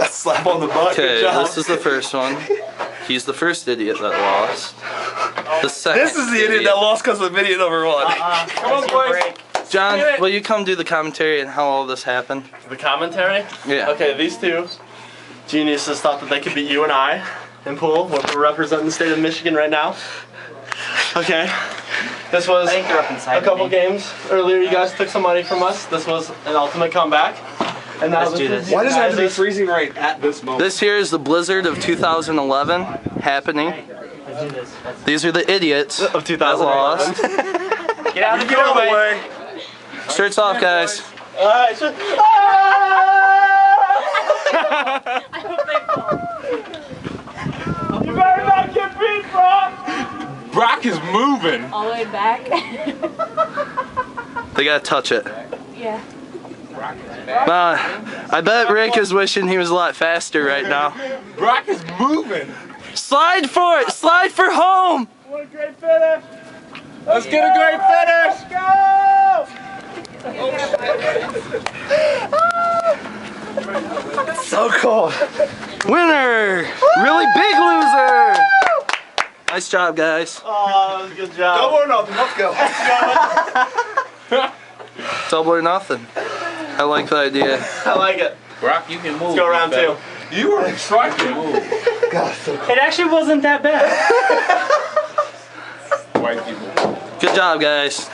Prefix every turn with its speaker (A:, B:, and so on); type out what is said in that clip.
A: Slap on the butt.
B: Okay,
A: Good job.
B: this is the first one. He's the first idiot that lost. The second.
A: This is the idiot that lost because of idiot number one.
C: Come on, boys.
B: John, will you come do the commentary and how all this happened?
C: The commentary?
B: Yeah.
C: Okay, these two geniuses thought that they could beat you and I in pool. We're representing the state of Michigan right now. Okay. This was
D: I think they're up inside
C: a couple
D: me.
C: games earlier. You guys took some money from us. This was an ultimate comeback. And now
D: Let's do this.
A: Why does it have to be freezing right at this moment?
B: This here is the blizzard of 2011 happening.
D: Let's do this.
B: These are the idiots
C: of
B: that
C: 2011.
B: lost.
D: Get out of the
A: Get out of the
D: doorway.
A: way.
B: Shirts off, guys.
C: Alright, so
E: I hope they fall.
C: you better not get beat, Brock!
A: Brock is moving.
E: All the way back.
B: They gotta touch it.
E: Yeah.
B: I bet Rick is wishing he was a lot faster right now.
A: Brock is moving.
B: Slide for it! Slide for home!
C: What a great finish!
A: Let's get a great finish.
B: So cool. Winner! Really big loser! Nice job, guys.
C: Oh, that was a good job.
A: Double or nothing. Let's go.
B: Double or nothing. I like the idea.
C: I like it.
A: Brock, you can move.
C: Let's go round two.
A: You were striking. Move.
D: It actually wasn't that bad.
A: White people.
B: Good job, guys.